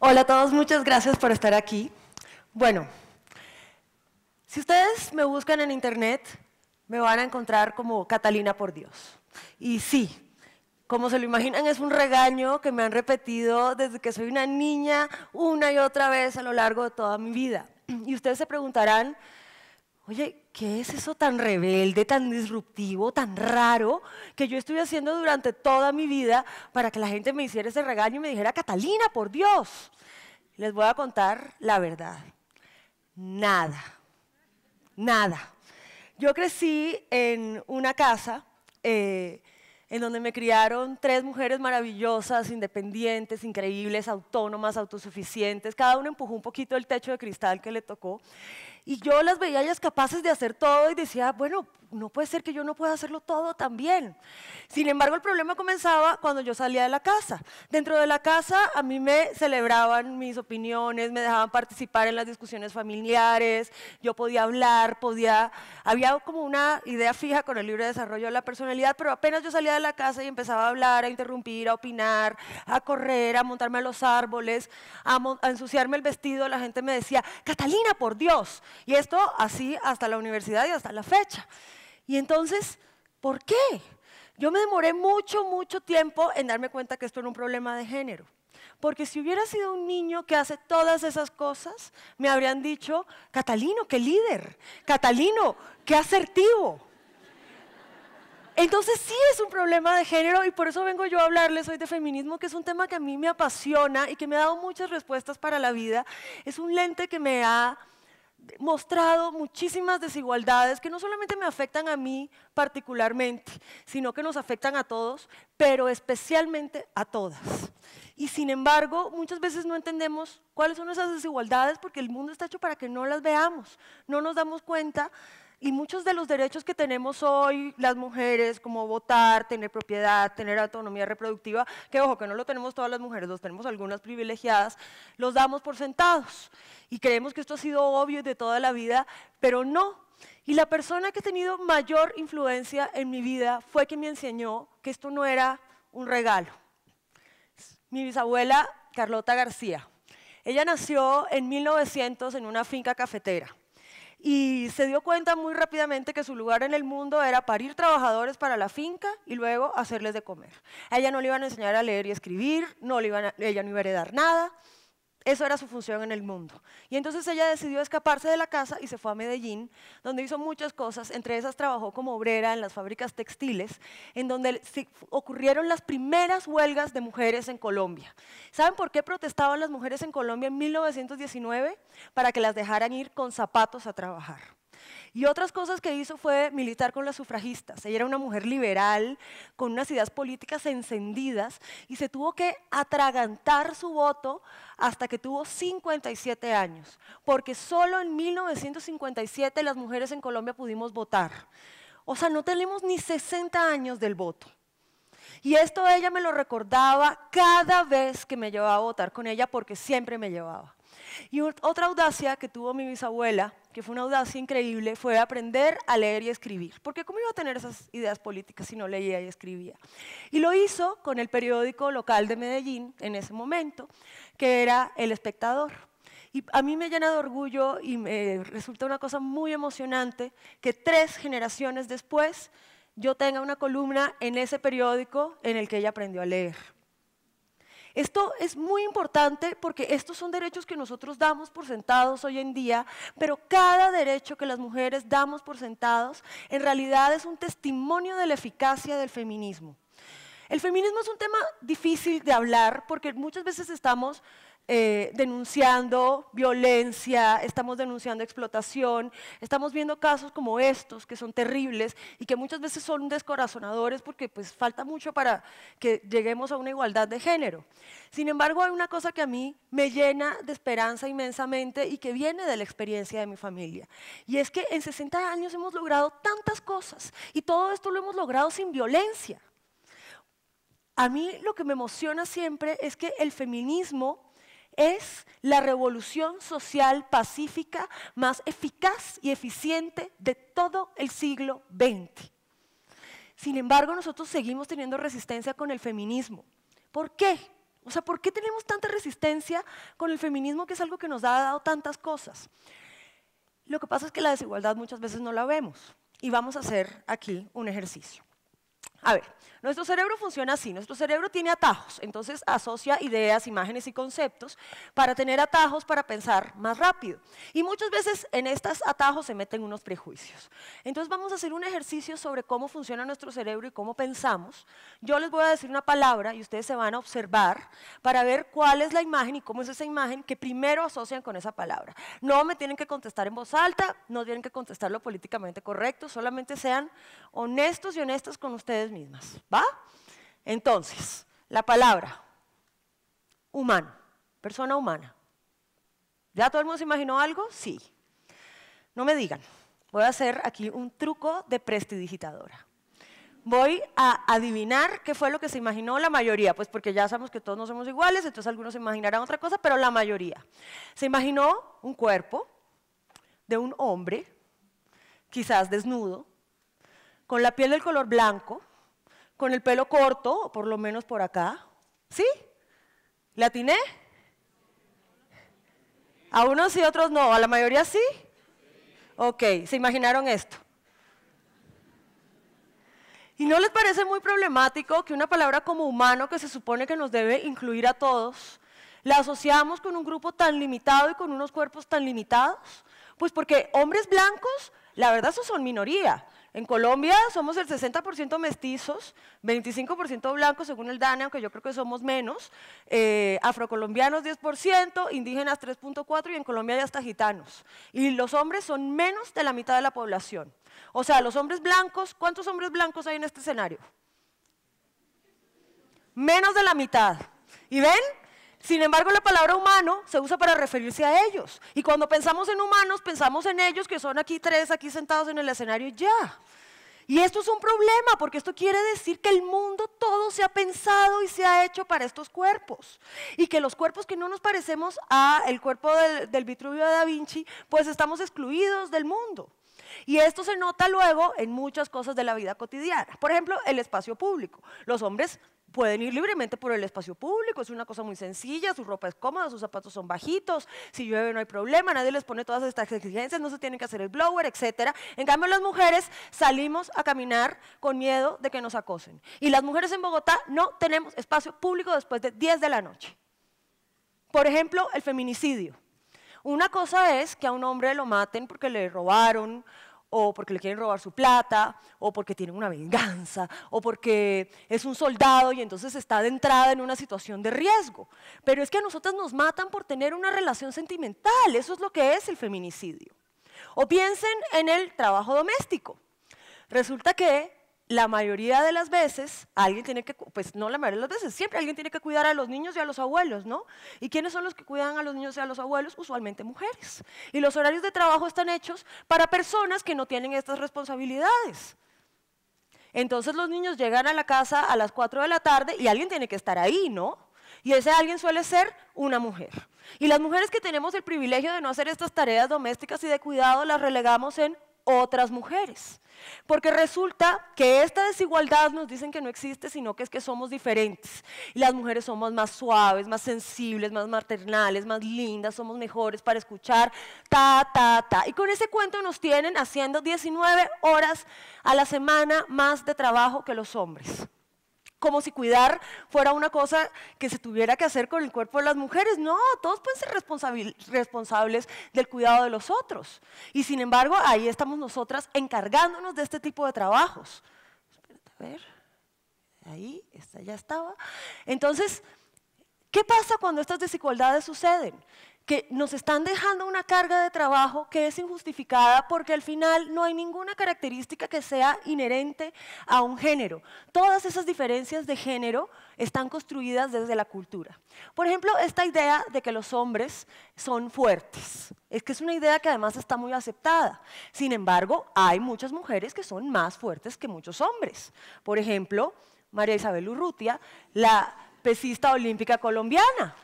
Hola a todos, muchas gracias por estar aquí. Bueno, si ustedes me buscan en internet, me van a encontrar como Catalina por Dios. Y sí, como se lo imaginan, es un regaño que me han repetido desde que soy una niña una y otra vez a lo largo de toda mi vida. Y ustedes se preguntarán, oye, ¿qué es eso tan rebelde, tan disruptivo, tan raro que yo estoy haciendo durante toda mi vida para que la gente me hiciera ese regaño y me dijera, Catalina, por Dios? Les voy a contar la verdad. Nada, nada. Yo crecí en una casa en donde me criaron tres mujeres maravillosas, independientes, increíbles, autónomas, autosuficientes. Cada una empujó un poquito el techo de cristal que le tocó. Y yo las veía ellas capaces de hacer todo y decía, bueno, no puede ser que yo no pueda hacerlo todo también. Sin embargo, el problema comenzaba cuando yo salía de la casa. Dentro de la casa a mí me celebraban mis opiniones, me dejaban participar en las discusiones familiares, yo podía hablar, había como una idea fija con el libre desarrollo de la personalidad, pero apenas yo salía de la casa y empezaba a hablar, a interrumpir, a opinar, a correr, a montarme a los árboles, a ensuciarme el vestido, la gente me decía, Catalina, por Dios. Y esto así hasta la universidad y hasta la fecha. Y entonces, ¿por qué? Yo me demoré mucho tiempo en darme cuenta que esto era un problema de género. Porque si hubiera sido un niño que hace todas esas cosas, me habrían dicho, Catalino, qué líder, Catalino, qué asertivo. Entonces sí es un problema de género y por eso vengo yo a hablarles hoy de feminismo, que es un tema que a mí me apasiona y que me ha dado muchas respuestas para la vida. Es un lente que me ha mostrado muchísimas desigualdades que no solamente me afectan a mí particularmente, sino que nos afectan a todos, pero especialmente a todas. Y sin embargo, muchas veces no entendemos cuáles son esas desigualdades porque el mundo está hecho para que no las veamos, no nos damos cuenta. Y muchos de los derechos que tenemos hoy las mujeres, como votar, tener propiedad, tener autonomía reproductiva, que ojo, que no lo tenemos todas las mujeres, los tenemos algunas privilegiadas, los damos por sentados. Y creemos que esto ha sido obvio de toda la vida, pero no. Y la persona que ha tenido mayor influencia en mi vida fue quien me enseñó que esto no era un regalo. Mi bisabuela Carlota García. Ella nació en 1900 en una finca cafetera. Y se dio cuenta muy rápidamente que su lugar en el mundo era parir trabajadores para la finca y luego hacerles de comer. A ella no le iban a enseñar a leer y escribir, ella no iba a heredar nada, eso era su función en el mundo. Y entonces ella decidió escaparse de la casa y se fue a Medellín, donde hizo muchas cosas, entre esas trabajó como obrera en las fábricas textiles, en donde ocurrieron las primeras huelgas de mujeres en Colombia. ¿Saben por qué protestaban las mujeres en Colombia en 1919? Para que las dejaran ir con zapatos a trabajar. Y otras cosas que hizo fue militar con las sufragistas. Ella era una mujer liberal, con unas ideas políticas encendidas, y se tuvo que atragantar su voto hasta que tuvo 57 años, porque solo en 1957 las mujeres en Colombia pudimos votar. O sea, no tenemos ni 60 años del voto. Y esto ella me lo recordaba cada vez que me llevaba a votar con ella, porque siempre me llevaba. Y otra audacia que tuvo mi bisabuela, que fue una audacia increíble, fue aprender a leer y escribir. Porque ¿cómo iba a tener esas ideas políticas si no leía y escribía? Y lo hizo con el periódico local de Medellín en ese momento, que era El Espectador. Y a mí me llena de orgullo y me resulta una cosa muy emocionante que 3 generaciones después yo tenga una columna en ese periódico en el que ella aprendió a leer. Esto es muy importante porque estos son derechos que nosotros damos por sentados hoy en día, pero cada derecho que las mujeres damos por sentados en realidad es un testimonio de la eficacia del feminismo. El feminismo es un tema difícil de hablar porque muchas veces estamos denunciando violencia, estamos denunciando explotación, estamos viendo casos como estos que son terribles y que muchas veces son descorazonadores porque pues falta mucho para que lleguemos a una igualdad de género. Sin embargo, hay una cosa que a mí me llena de esperanza inmensamente y que viene de la experiencia de mi familia. Y es que en 60 años hemos logrado tantas cosas y todo esto lo hemos logrado sin violencia. A mí lo que me emociona siempre es que el feminismo es la revolución social pacífica más eficaz y eficiente de todo el siglo XX. Sin embargo, nosotros seguimos teniendo resistencia con el feminismo. ¿Por qué? O sea, ¿por qué tenemos tanta resistencia con el feminismo, que es algo que nos ha dado tantas cosas? Lo que pasa es que la desigualdad muchas veces no la vemos. Y vamos a hacer aquí un ejercicio. A ver, nuestro cerebro funciona así, nuestro cerebro tiene atajos, entonces asocia ideas, imágenes y conceptos para tener atajos para pensar más rápido. Y muchas veces en estos atajos se meten unos prejuicios. Entonces vamos a hacer un ejercicio sobre cómo funciona nuestro cerebro y cómo pensamos. Yo les voy a decir una palabra y ustedes se van a observar para ver cuál es la imagen y cómo es esa imagen que primero asocian con esa palabra. No me tienen que contestar en voz alta, no tienen que contestar lo políticamente correcto, solamente sean honestos y honestas con ustedes mismas, ¿va? Entonces, la palabra humano, persona humana. ¿Ya todo el mundo se imaginó algo? Sí. No me digan, voy a hacer aquí un truco de prestidigitadora. Voy a adivinar qué fue lo que se imaginó la mayoría, pues porque ya sabemos que todos no somos iguales, entonces algunos se imaginarán otra cosa, pero la mayoría. Se imaginó un cuerpo de un hombre, quizás desnudo, con la piel del color blanco, con el pelo corto, o por lo menos por acá. ¿Sí? ¿Le atiné? A unos sí, a otros no. ¿A la mayoría sí? Ok, ¿se imaginaron esto? ¿Y no les parece muy problemático que una palabra como humano, que se supone que nos debe incluir a todos, la asociamos con un grupo tan limitado y con unos cuerpos tan limitados? Pues porque hombres blancos, la verdad, esos son minoría. En Colombia somos el 60% mestizos, 25% blancos según el DANE, aunque yo creo que somos menos, afrocolombianos 10%, indígenas 3.4% y en Colombia hay hasta gitanos. Y los hombres son menos de la mitad de la población. O sea, los hombres blancos, ¿cuántos hombres blancos hay en este escenario? Menos de la mitad. ¿Y ven? Sin embargo, la palabra humano se usa para referirse a ellos. Y cuando pensamos en humanos, pensamos en ellos, que son aquí tres, aquí sentados en el escenario y ya. Y esto es un problema, porque esto quiere decir que el mundo todo se ha pensado y se ha hecho para estos cuerpos. Y que los cuerpos que no nos parecemos al cuerpo del Vitruvio de Da Vinci, pues estamos excluidos del mundo. Y esto se nota luego en muchas cosas de la vida cotidiana. Por ejemplo, el espacio público. Los hombres pueden ir libremente por el espacio público, es una cosa muy sencilla, su ropa es cómoda, sus zapatos son bajitos, si llueve no hay problema, nadie les pone todas estas exigencias, no se tienen que hacer el blower, etc. En cambio, las mujeres salimos a caminar con miedo de que nos acosen. Y las mujeres en Bogotá no tenemos espacio público después de 10 de la noche. Por ejemplo, el feminicidio. Una cosa es que a un hombre lo maten porque le robaron, o porque le quieren robar su plata, o porque tienen una venganza, o porque es un soldado y entonces está de entrada en una situación de riesgo. Pero es que a nosotras nos matan por tener una relación sentimental, eso es lo que es el feminicidio. O piensen en el trabajo doméstico. Resulta que la mayoría de las veces, alguien tiene que, pues no la mayoría de las veces, siempre alguien tiene que cuidar a los niños y a los abuelos, ¿no? ¿Y quiénes son los que cuidan a los niños y a los abuelos? Usualmente mujeres. Y los horarios de trabajo están hechos para personas que no tienen estas responsabilidades. Entonces los niños llegan a la casa a las 4 de la tarde y alguien tiene que estar ahí, ¿no? Y ese alguien suele ser una mujer. Y las mujeres que tenemos el privilegio de no hacer estas tareas domésticas y de cuidado las relegamos en otras mujeres. Porque resulta que esta desigualdad nos dicen que no existe, sino que es que somos diferentes. Y las mujeres somos más suaves, más sensibles, más maternales, más lindas, somos mejores para escuchar, Y con ese cuento nos tienen haciendo 19 horas a la semana más de trabajo que los hombres. Como si cuidar fuera una cosa que se tuviera que hacer con el cuerpo de las mujeres. No, todos pueden ser responsables del cuidado de los otros. Y sin embargo, ahí estamos nosotras encargándonos de este tipo de trabajos. Espérate, a ver, ahí, esta ya estaba. Entonces, ¿qué pasa cuando estas desigualdades suceden? Que nos están dejando una carga de trabajo que es injustificada porque al final no hay ninguna característica que sea inherente a un género. Todas esas diferencias de género están construidas desde la cultura. Por ejemplo, esta idea de que los hombres son fuertes. Es que es una idea que además está muy aceptada. Sin embargo, hay muchas mujeres que son más fuertes que muchos hombres. Por ejemplo, María Isabel Urrutia, la pesista olímpica colombiana.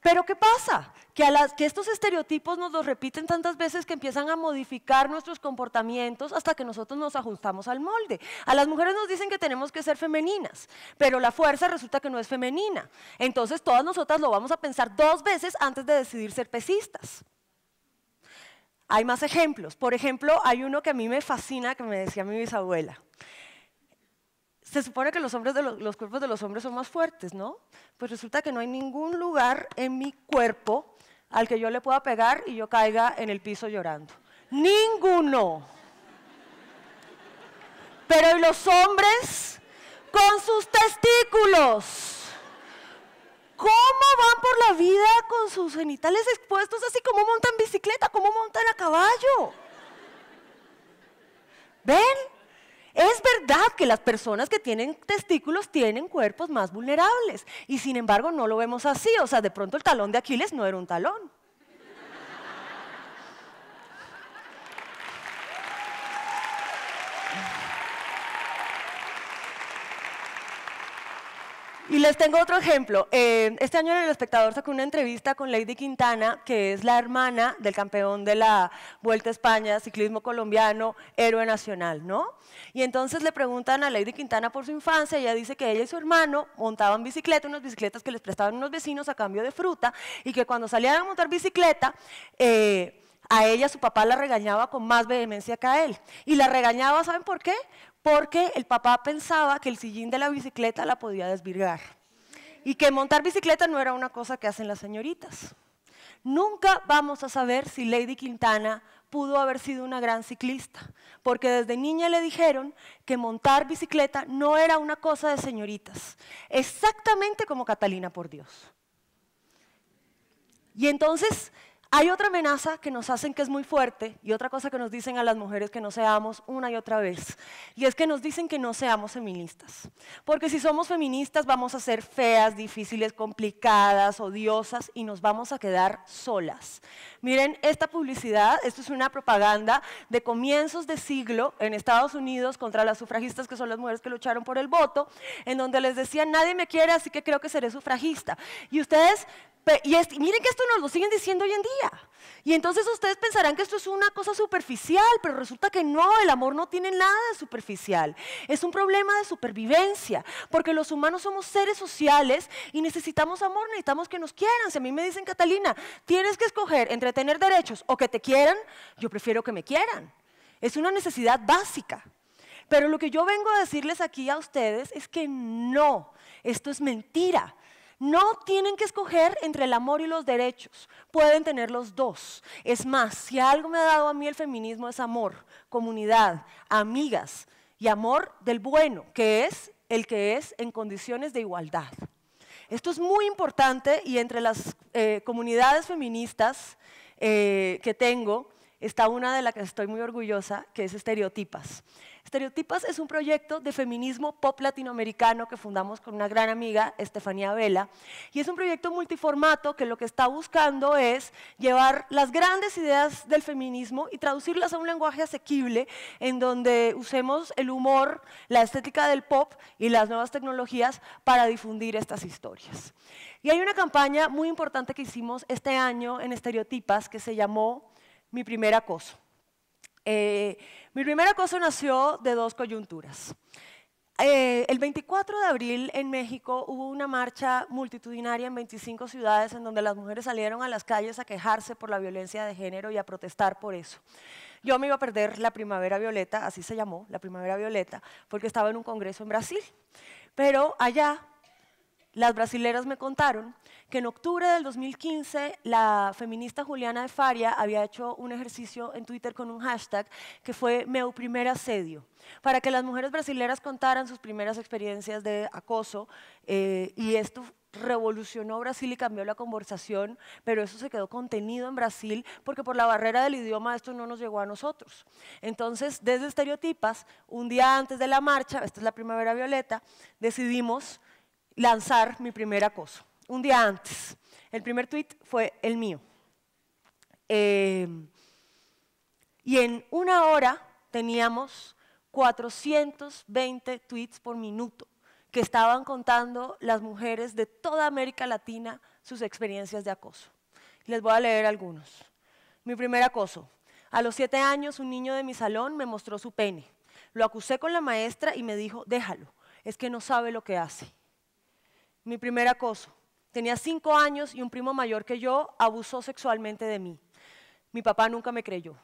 Pero ¿qué pasa? Que estos estereotipos nos los repiten tantas veces que empiezan a modificar nuestros comportamientos hasta que nosotros nos ajustamos al molde. A las mujeres nos dicen que tenemos que ser femeninas, pero la fuerza resulta que no es femenina. Entonces todas nosotras lo vamos a pensar 2 veces antes de decidir ser pesistas. Hay más ejemplos. Por ejemplo, hay uno que a mí me fascina, que me decía mi bisabuela. Se supone que los cuerpos de los hombres son más fuertes, ¿no? Pues resulta que no hay ningún lugar en mi cuerpo al que yo le pueda pegar y yo caiga en el piso llorando. ¡Ninguno! Pero ¿y los hombres con sus testículos? ¿Cómo van por la vida con sus genitales expuestos así? ¿Cómo montan bicicleta? ¿Cómo montan a caballo? ¿Ven? Es verdad que las personas que tienen testículos tienen cuerpos más vulnerables y sin embargo no lo vemos así, o sea, de pronto el talón de Aquiles no era un talón. Y les tengo otro ejemplo. Este año en El Espectador sacó una entrevista con Lady Quintana, que es la hermana del campeón de la Vuelta a España, ciclismo colombiano, héroe nacional, ¿no? Y entonces le preguntan a Lady Quintana por su infancia, ella dice que ella y su hermano montaban bicicleta, unas bicicletas que les prestaban unos vecinos a cambio de fruta, y que cuando salían a montar bicicleta, a ella su papá la regañaba con más vehemencia que a él. Y la regañaba, ¿saben por qué? Porque el papá pensaba que el sillín de la bicicleta la podía desvirgar y que montar bicicleta no era una cosa que hacen las señoritas. Nunca vamos a saber si Lady Quintana pudo haber sido una gran ciclista, porque desde niña le dijeron que montar bicicleta no era una cosa de señoritas, exactamente como Catalina, por Dios. Y entonces hay otra amenaza que nos hacen que es muy fuerte y otra cosa que nos dicen a las mujeres que no seamos una y otra vez. Y es que nos dicen que no seamos feministas. Porque si somos feministas vamos a ser feas, difíciles, complicadas, odiosas y nos vamos a quedar solas. Miren esta publicidad, esto es una propaganda de comienzos de siglo en Estados Unidos contra las sufragistas, que son las mujeres que lucharon por el voto, en donde les decían nadie me quiere así que creo que seré sufragista. Y ustedes... miren que esto nos lo siguen diciendo hoy en día. Y entonces ustedes pensarán que esto es una cosa superficial, pero resulta que no, el amor no tiene nada de superficial. Es un problema de supervivencia, porque los humanos somos seres sociales y necesitamos amor, necesitamos que nos quieran. Si a mí me dicen, Catalina, tienes que escoger entre tener derechos o que te quieran, yo prefiero que me quieran. Es una necesidad básica. Pero lo que yo vengo a decirles aquí a ustedes es que no, esto es mentira. No tienen que escoger entre el amor y los derechos, pueden tener los dos. Es más, si algo me ha dado a mí el feminismo es amor, comunidad, amigas y amor del bueno, que es el que es en condiciones de igualdad. Esto es muy importante y entre las comunidades feministas que tengo, está una de la que estoy muy orgullosa, que es Estereotipas. Estereotipas es un proyecto de feminismo pop latinoamericano que fundamos con una gran amiga, Estefanía Vela, y es un proyecto multiformato que lo que está buscando es llevar las grandes ideas del feminismo y traducirlas a un lenguaje asequible en donde usemos el humor, la estética del pop y las nuevas tecnologías para difundir estas historias. Y hay una campaña muy importante que hicimos este año en Estereotipas que se llamó Mi primer acoso. Mi primer acoso nació de 2 coyunturas. El 24 de abril en México hubo una marcha multitudinaria en 25 ciudades en donde las mujeres salieron a las calles a quejarse por la violencia de género y a protestar por eso. Yo me iba a perder la Primavera Violeta, así se llamó, la Primavera Violeta, porque estaba en un congreso en Brasil. Pero allá las brasileras me contaron que en octubre del 2015 la feminista Juliana de Faria había hecho un ejercicio en Twitter con un hashtag que fue Meu primer asedio, para que las mujeres brasileras contaran sus primeras experiencias de acoso y esto revolucionó Brasil y cambió la conversación, pero eso se quedó contenido en Brasil porque por la barrera del idioma esto no nos llegó a nosotros. Entonces, desde Estereotipas, un día antes de la marcha, esta es la Primavera Violeta, decidimos lanzar mi primer acoso. Un día antes. El primer tweet fue el mío. Y en una hora teníamos 420 tweets por minuto que estaban contando las mujeres de toda América Latina sus experiencias de acoso. Les voy a leer algunos. Mi primer acoso. A los 7 años, un niño de mi salón me mostró su pene. Lo acusé con la maestra y me dijo, déjalo, es que no sabe lo que hace. Mi primer acoso. Tenía 5 años y un primo mayor que yo abusó sexualmente de mí. Mi papá nunca me creyó.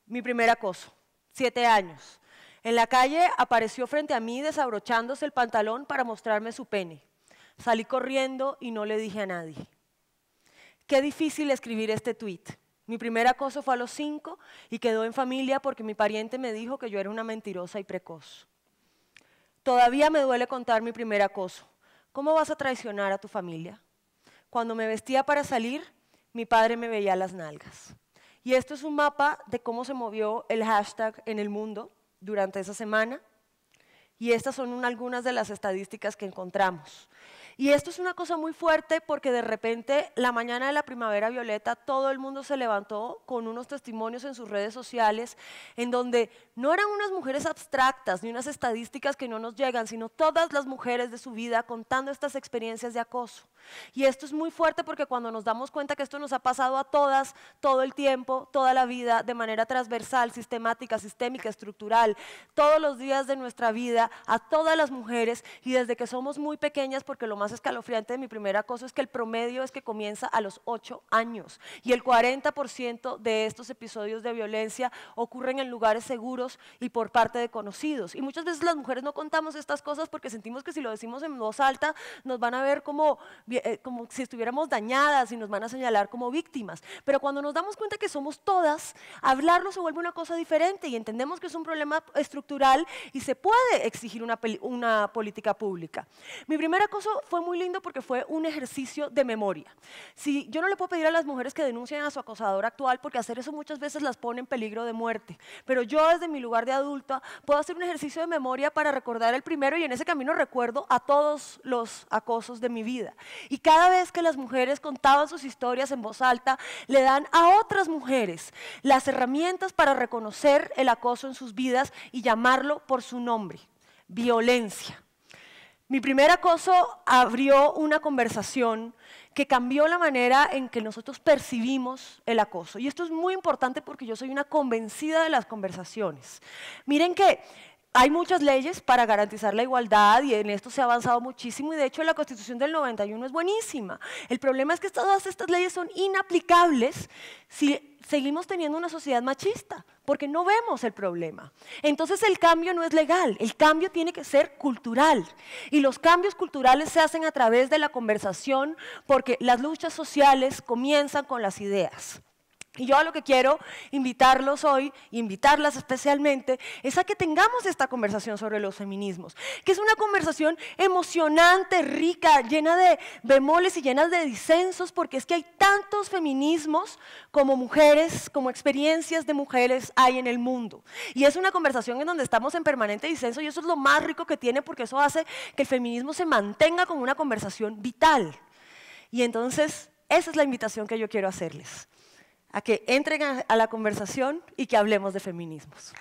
Mi primer acoso. 7 años. En la calle apareció frente a mí desabrochándose el pantalón para mostrarme su pene. Salí corriendo y no le dije a nadie. Qué difícil escribir este tuit. Mi primer acoso fue a los 5 y quedó en familia porque mi pariente me dijo que yo era una mentirosa y precoz. Todavía me duele contar mi primer acoso. ¿Cómo vas a traicionar a tu familia? Cuando me vestía para salir, mi padre me veía las nalgas. Y esto es un mapa de cómo se movió el hashtag en el mundo durante esa semana. Y estas son algunas de las estadísticas que encontramos. Y esto es una cosa muy fuerte porque de repente, la mañana de la primavera violeta, todo el mundo se levantó con unos testimonios en sus redes sociales en donde no eran unas mujeres abstractas ni unas estadísticas que no nos llegan, sino todas las mujeres de su vida contando estas experiencias de acoso. Y esto es muy fuerte porque cuando nos damos cuenta que esto nos ha pasado a todas, todo el tiempo, toda la vida, de manera transversal, sistemática, sistémica, estructural, todos los días de nuestra vida, a todas las mujeres y desde que somos muy pequeñas, porque lo más escalofriante de mi primer acoso es que el promedio es que comienza a los 8 años y el 40% de estos episodios de violencia ocurren en lugares seguros y por parte de conocidos. Y muchas veces las mujeres no contamos estas cosas porque sentimos que si lo decimos en voz alta nos van a ver como si estuviéramos dañadas y nos van a señalar como víctimas. Pero cuando nos damos cuenta que somos todas, hablarlo se vuelve una cosa diferente y entendemos que es un problema estructural y se puede exigir una política pública. Mi primer acoso fue muy lindo porque fue un ejercicio de memoria. Si yo no le puedo pedir a las mujeres que denuncien a su acosador actual porque hacer eso muchas veces las pone en peligro de muerte, pero yo desde mi lugar de adulta puedo hacer un ejercicio de memoria para recordar el primero y en ese camino recuerdo a todos los acosos de mi vida. Y cada vez que las mujeres contaban sus historias en voz alta, le dan a otras mujeres las herramientas para reconocer el acoso en sus vidas y llamarlo por su nombre: violencia. Mi primer acoso abrió una conversación que cambió la manera en que nosotros percibimos el acoso. Y esto es muy importante porque yo soy una convencida de las conversaciones. Miren que hay muchas leyes para garantizar la igualdad y en esto se ha avanzado muchísimo y de hecho la Constitución del 91 es buenísima. El problema es que todas estas leyes son inaplicables si seguimos teniendo una sociedad machista, porque no vemos el problema. Entonces el cambio no es legal, el cambio tiene que ser cultural. Y los cambios culturales se hacen a través de la conversación porque las luchas sociales comienzan con las ideas. Y yo a lo que quiero invitarlos hoy, invitarlas especialmente, es a que tengamos esta conversación sobre los feminismos, que es una conversación emocionante, rica, llena de bemoles y llena de disensos, porque es que hay tantos feminismos como mujeres, como experiencias de mujeres hay en el mundo. Y es una conversación en donde estamos en permanente disenso y eso es lo más rico que tiene porque eso hace que el feminismo se mantenga como una conversación vital. Y entonces, esa es la invitación que yo quiero hacerles, a que entren a la conversación y que hablemos de feminismos.